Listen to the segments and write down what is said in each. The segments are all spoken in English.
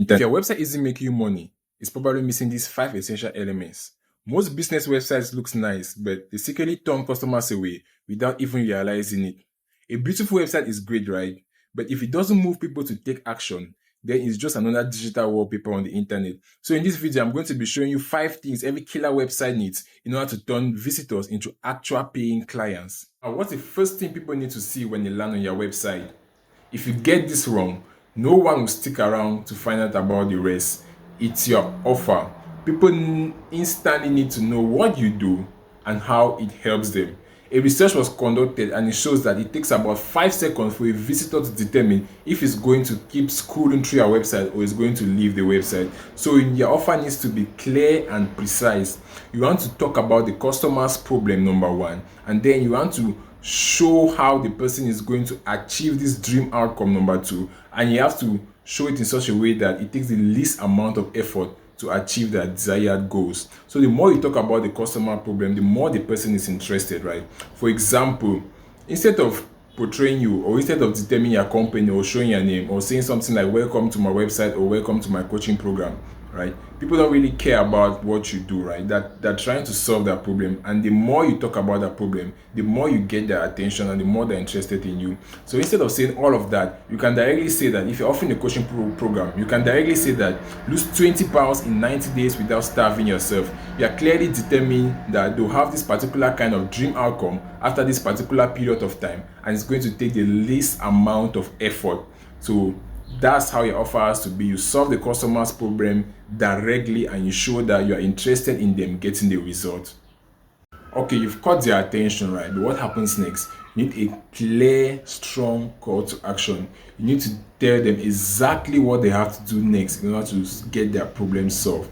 internet. If your website isn't making you money, it's probably missing these 5 essential elements. Most business websites looks nice, but they secretly turn customers away without even realizing it. A beautiful website is great, right? But if it doesn't move people to take action, then it's just another digital wallpaper on the internet. So in this video, I'm going to be showing you 5 things every killer website needs in order to turn visitors into actual paying clients. Now, what's the first thing people need to see when they land on your website? If you get this wrong, no one will stick around to find out about the rest. It's your offer. People instantly need to know what you do and how it helps them. A research was conducted and it shows that it takes about 5 seconds for a visitor to determine if it's going to keep scrolling through your website or is going to leave the website. So your offer needs to be clear and precise. You want to talk about the customer's problem, number one, and then you want to show how the person is going to achieve this dream outcome, number two, and you have to show it in such a way that it takes the least amount of effort to achieve their desired goals. So the more you talk about the customer problem, the more the person is interested, right? For example, instead of portraying you, or instead of determining your company or showing your name or saying something like welcome to my website or welcome to my coaching program, right? People don't really care about what you do, right? That they're trying to solve that problem, and the more you talk about that problem, the more you get their attention and the more they're interested in you. So instead of saying all of that, you can directly say that if you're offering a coaching program, you can directly say that lose 20 pounds in 90 days without starving yourself. You are clearly determined that they'll have this particular kind of dream outcome after this particular period of time, and it's going to take the least amount of effort. So that's how your offer has to be. You solve the customer's problem directly and you show that you are interested in them getting the result. Okay, you've caught their attention, right? But what happens next? You need a clear, strong call to action. You need to tell them exactly what they have to do next in order to get their problem solved.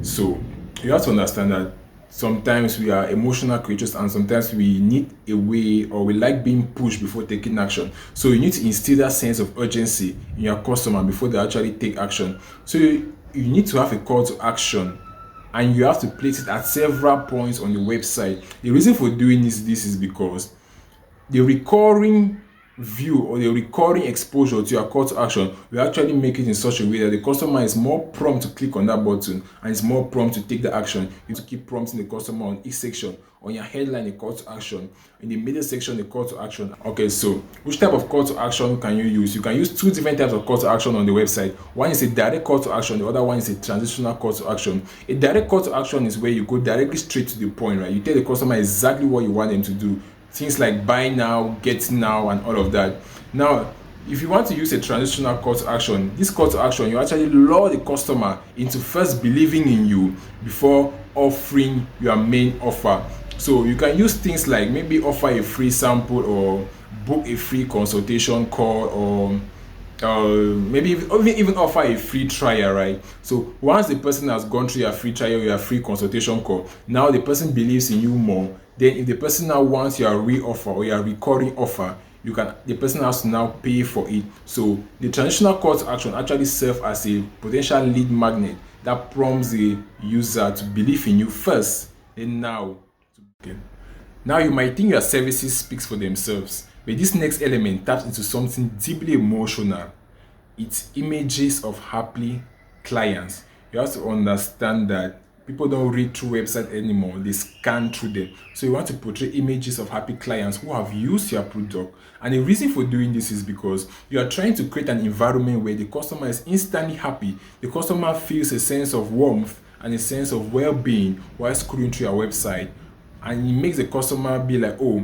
So you have to understand that sometimes we are emotional creatures and sometimes we need a way, or we like being pushed before taking action. So you need to instill that sense of urgency in your customer before they actually take action. So you need to have a call to action, and you have to place it at several points on the website. The reason for doing this is because the recurring view or the recurring exposure to your call to action will actually make it in such a way that the customer is more prompt to click on that button and is more prompt to take the action. You need to keep prompting the customer on each section. On your headline, a call to action. In the middle section, a call to action. Okay, so which type of call to action can you use? You can use 2 different types of call to action on the website. One is a direct call to action, the other one is a transitional call to action. A direct call to action is where you go directly straight to the point, right? You tell the customer exactly what you want them to do. Things like buy now, get now, and all of that. Now, if you want to use a transitional call to action, this call to action, you actually lure the customer into first believing in you before offering your main offer. So you can use things like maybe offer a free sample or book a free consultation call, or maybe even offer a free trial, right? So once the person has gone through your free trial, your free consultation call, now the person believes in you more. Then if the person now wants your re-offer or your recurring offer, the person has to now pay for it. So the traditional call to action actually serves as a potential lead magnet that prompts the user to believe in you first. And now you might think your services speaks for themselves, but this next element taps into something deeply emotional. It's images of happy clients. You have to understand that people don't read through websites anymore, they scan through them. So you want to portray images of happy clients who have used your product. And the reason for doing this is because you are trying to create an environment where the customer is instantly happy. The customer feels a sense of warmth and a sense of well-being while scrolling through your website. And it makes the customer be like, oh,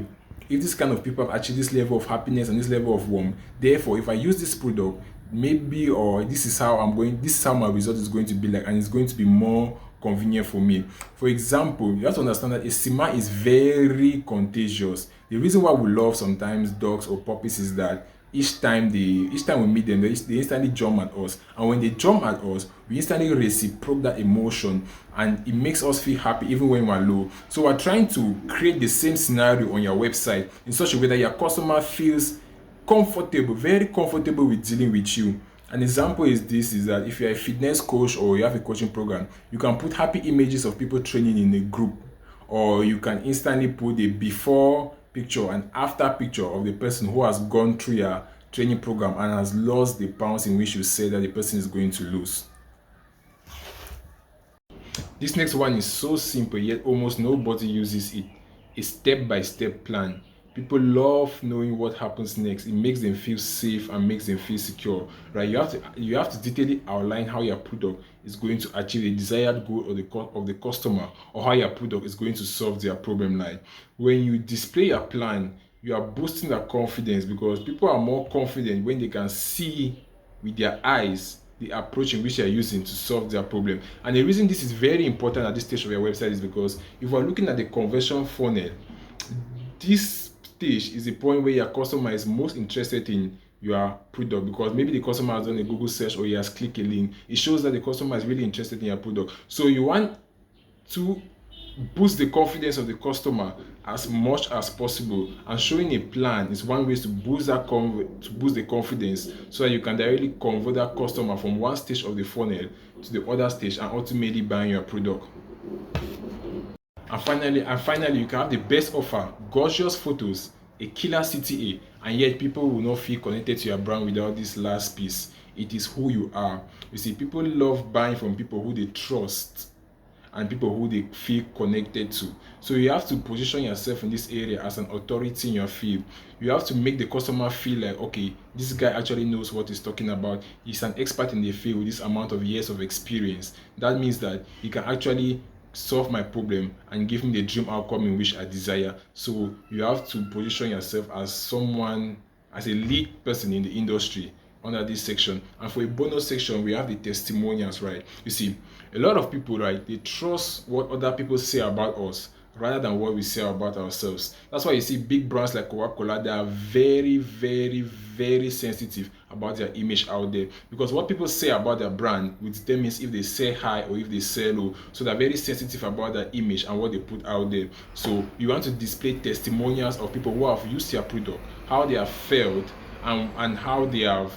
if this kind of people have achieved this level of happiness and this level of warmth, therefore if I use this product, maybe, or this is how my result is going to be like, and it's going to be more convenient for me. For example, you have to understand that a eczema is very contagious. The reason why we love sometimes dogs or puppies is that each time we meet them, they instantly jump at us, and when they jump at us, we instantly reciprocate that emotion, and it makes us feel happy even when we're low. So we're trying to create the same scenario on your website in such a way that your customer feels comfortable, very comfortable with dealing with you. An example is that if you're a fitness coach or you have a coaching program, you can put happy images of people training in a group, or you can instantly put a before picture and after picture of the person who has gone through your training program and has lost the pounds in which you said that the person is going to lose. This next one is so simple, yet almost nobody uses it. A step-by-step plan. People love knowing what happens next. It makes them feel safe and makes them feel secure. Right? You have to detailedly outline how your product is going to achieve the desired goal of the customer, or how your product is going to solve their problem line. When you display a plan, you are boosting their confidence, because people are more confident when they can see with their eyes the approach in which they are using to solve their problem. And the reason this is very important at this stage of your website is because if we're looking at the conversion funnel, this stage is the point where your customer is most interested in your product, because maybe the customer has done a Google search or he has clicked a link. It shows that the customer is really interested in your product. So you want to boost the confidence of the customer as much as possible, and showing a plan is one way to boost the confidence, so that you can directly convert that customer from one stage of the funnel to the other stage and ultimately buying your product. And finally, you can have the best offer, gorgeous photos, a killer CTA, and yet people will not feel connected to your brand without this last piece. It is who you are. You see, people love buying from people who they trust and people who they feel connected to. So you have to position yourself in this area as an authority in your field. You have to make the customer feel like, okay, this guy actually knows what he's talking about. He's an expert in the field with this amount of years of experience. That means that he can actually solve my problem and give me the dream outcome in which I desire. So you have to position yourself as someone, as a lead person in the industry under this section. And for a bonus section, we have the testimonials, right? You see, a lot of people, right, they trust what other people say about us rather than what we say about ourselves. That's why you see big brands like Coca-Cola, they are very, very, very sensitive about their image out there, because what people say about their brand will determine if they sell high or if they sell low. So they're very sensitive about their image and what they put out there. So you want to display testimonials of people who have used your product, how they have failed, and how they have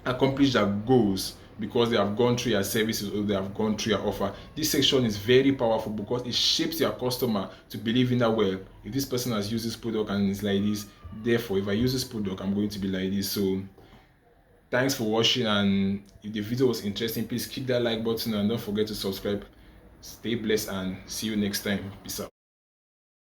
accomplish their goals because they have gone through your services or they have gone through your offer. This section is very powerful because it shapes your customer to believe in that, well, if this person has used this product and it's like this, therefore if I use this product, I'm going to be like this. So thanks for watching, and if the video was interesting, please click that like button and don't forget to subscribe. Stay blessed and see you next time. Peace out.